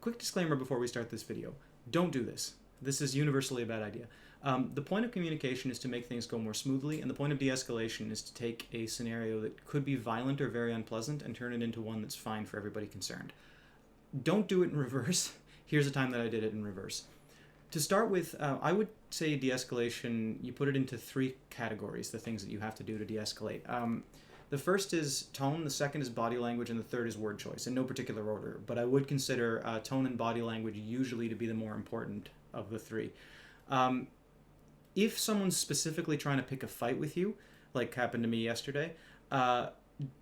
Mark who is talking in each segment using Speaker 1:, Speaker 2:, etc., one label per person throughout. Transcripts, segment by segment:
Speaker 1: quick disclaimer before we start this video. Don't do this. This is universally a bad idea. The point of communication is to make things go more smoothly, and the point of de-escalation is to take a scenario that could be violent or very unpleasant and turn it into one that's fine for everybody concerned. Don't do it in reverse. Here's a time that I did it in reverse. To start with, I would say de-escalation, you put it into 3 categories, the things that you have to do to de-escalate. The first is tone, the second is body language, and the third is word choice, in no particular order. But I would consider tone and body language usually to be the more important of the 3. If someone's specifically trying to pick a fight with you, like happened to me yesterday,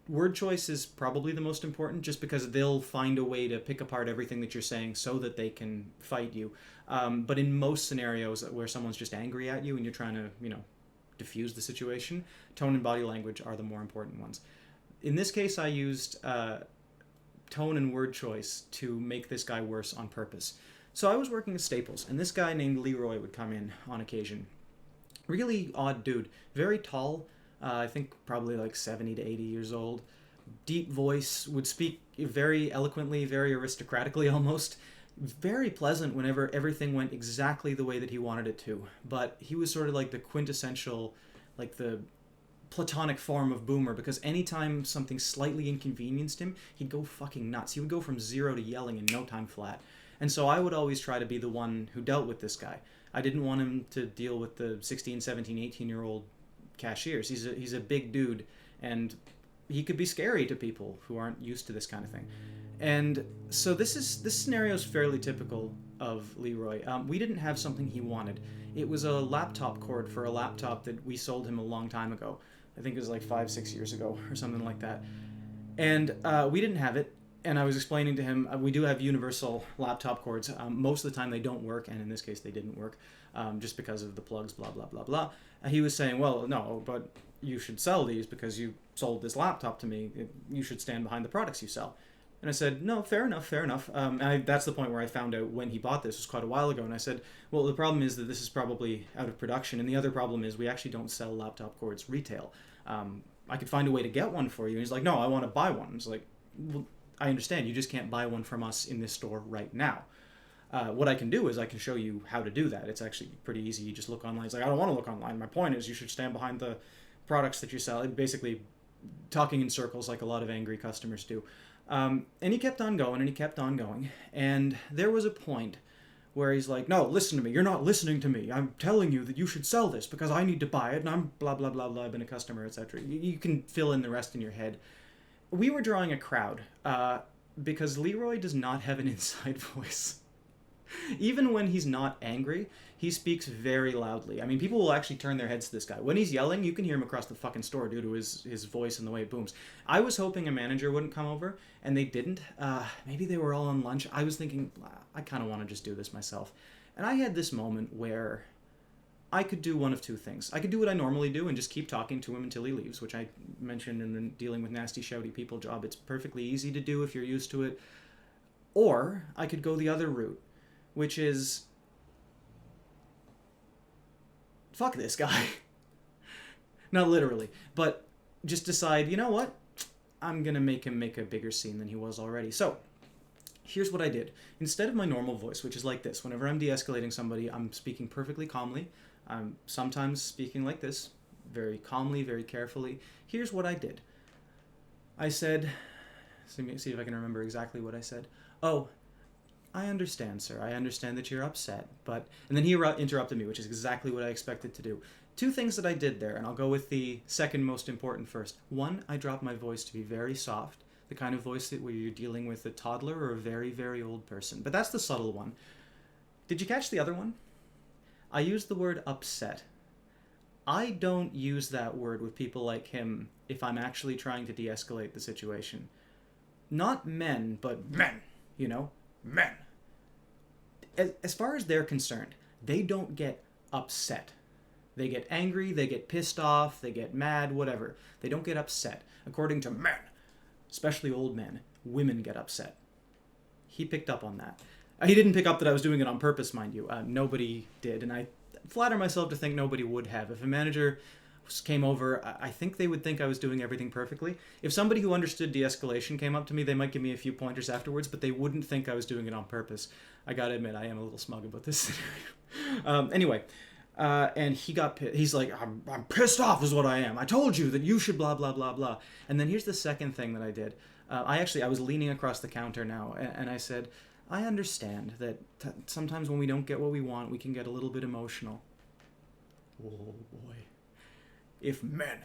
Speaker 1: word choice is probably the most important, just because they'll find a way to pick apart everything that you're saying so that they can fight you. But in most scenarios where someone's just angry at you and you're trying to, diffuse the situation, tone and body language are the more important ones. In this case, I used tone and word choice to make this guy worse on purpose. So I was working at Staples, and this guy named Leroy would come in on occasion. Really odd dude, very tall, I think probably like 70 to 80 years old, deep voice, would speak very eloquently, very aristocratically almost, very pleasant whenever everything went exactly the way that he wanted it to. But he was sort of like the quintessential, like the platonic form of boomer, because anytime something slightly inconvenienced him, he'd go fucking nuts. He would go from 0 to yelling in no time flat. And so I would always try to be the one who dealt with this guy. I didn't want him to deal with the 16, 17, 18-year-old cashiers. He's a big dude, and he could be scary to people who aren't used to this kind of thing. And so this scenario is fairly typical of Leroy. We didn't have something he wanted. It was a laptop cord for a laptop that we sold him a long time ago. I think it was like 5-6 years ago or something like that. And we didn't have it. And I was explaining to him, we do have universal laptop cords. Most of the time they don't work, and in this case they didn't work, just because of the plugs, blah, blah, blah, blah. And he was saying, well, no, but you should sell these because you sold this laptop to me. You should stand behind the products you sell. And I said, no, fair enough. That's the point where I found out when he bought this. It was quite a while ago. And I said, well, the problem is that this is probably out of production. And the other problem is we actually don't sell laptop cords retail. I could find a way to get one for you. And he's like, no, I want to buy one. I was like, well, I understand. You just can't buy one from us in this store right now. What I can do is I can show you how to do that. It's actually pretty easy. You just look online. It's like, I don't want to look online. My point is you should stand behind the products that you sell. Basically talking in circles like a lot of angry customers do. And he kept on going, and he kept on going. And there was a point where he's like, no, listen to me. You're not listening to me. I'm telling you that you should sell this because I need to buy it, and I'm blah, blah, blah, blah. I've been a customer, etc. You can fill in the rest in your head. We were drawing a crowd because Leroy does not have an inside voice. Even when he's not angry, he speaks very loudly. I mean, people will actually turn their heads to this guy. When he's yelling, you can hear him across the fucking store due to his voice and the way it booms. I was hoping a manager wouldn't come over, and they didn't. Maybe they were all on lunch. I was thinking, I kind of want to just do this myself. And I had this moment where I could do one of 2 things. I could do what I normally do and just keep talking to him until he leaves, which I mentioned in the dealing with nasty, shouty people job. It's perfectly easy to do if you're used to it. Or I could go the other route, which is, fuck this guy. Not literally, but just decide, you know what? I'm going to make him make a bigger scene than he was already. So here's what I did. Instead of my normal voice, which is like this, whenever I'm de-escalating somebody, I'm speaking perfectly calmly. I'm sometimes speaking like this, very calmly, very carefully. Here's what I did. I said, see if I can remember exactly what I said. Oh, I understand, sir. I understand that you're upset, but... And then he interrupted me, which is exactly what I expected to do. 2 things that I did there, and I'll go with the second most important first. 1, I dropped my voice to be very soft, the kind of voice that where you're dealing with a toddler or a very, very old person. But that's the subtle one. Did you catch the other one? I used the word upset. I don't use that word with people like him if I'm actually trying to de-escalate the situation. Not men, but men, men. As far as they're concerned, they don't get upset. They get angry, they get pissed off, they get mad, whatever. They don't get upset. According to men, especially old men, women get upset. He picked up on that. He didn't pick up that I was doing it on purpose, mind you. Nobody did, and I flatter myself to think nobody would have. If a manager came over, I think they would think I was doing everything perfectly. If somebody who understood de-escalation came up to me, they might give me a few pointers afterwards, but they wouldn't think I was doing it on purpose. I gotta admit, I am a little smug about this scenario. Anyway, and he got pissed. He's like, I'm pissed off is what I am. I told you that you should blah, blah, blah, blah. And then here's the second thing that I did. I was leaning across the counter now, and I said, I understand that sometimes when we don't get what we want, we can get a little bit emotional. Oh boy. If men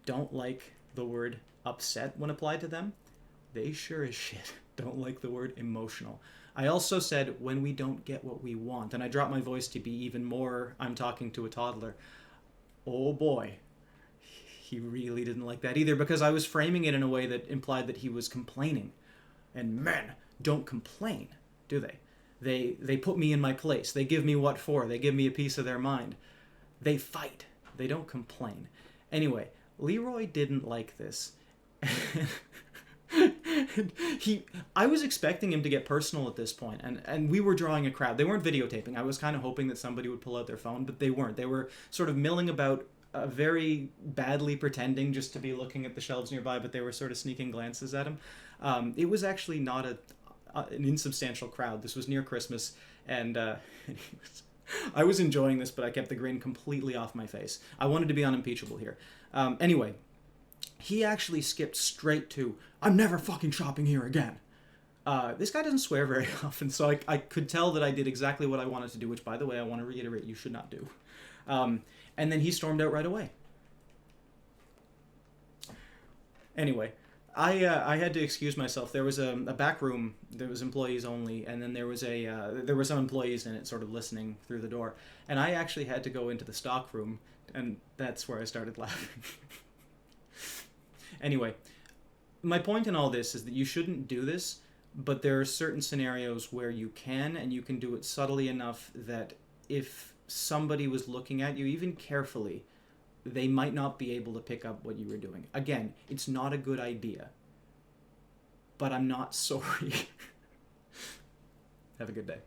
Speaker 1: don't like the word upset when applied to them, they sure as shit don't like the word emotional. I also said when we don't get what we want, and I dropped my voice to be even more, I'm talking to a toddler. Oh boy. He really didn't like that either, because I was framing it in a way that implied that he was complaining. And men don't complain, do they? They put me in my place. They give me what for. They give me a piece of their mind. They fight. They don't complain. Anyway, Leroy didn't like this. I was expecting him to get personal at this point, and we were drawing a crowd. They weren't videotaping. I was kind of hoping that somebody would pull out their phone, but they weren't. They were sort of milling about, very badly pretending just to be looking at the shelves nearby, but they were sort of sneaking glances at him. It was actually not an insubstantial crowd. This was near Christmas, and I was enjoying this, but I kept the grin completely off my face. I wanted to be unimpeachable here. Anyway, he actually skipped straight to, I'm never fucking shopping here again. This guy doesn't swear very often, so I could tell that I did exactly what I wanted to do, which, by the way, I want to reiterate, you should not do. And then he stormed out right away. Anyway, I had to excuse myself. There was a back room. There was employees only, and then there were some employees in it, sort of listening through the door. And I actually had to go into the stock room, and that's where I started laughing. Anyway, my point in all this is that you shouldn't do this, but there are certain scenarios where you can, and you can do it subtly enough that if somebody was looking at you, even carefully, they might not be able to pick up what you were doing. Again, it's not a good idea, but I'm not sorry. Have a good day.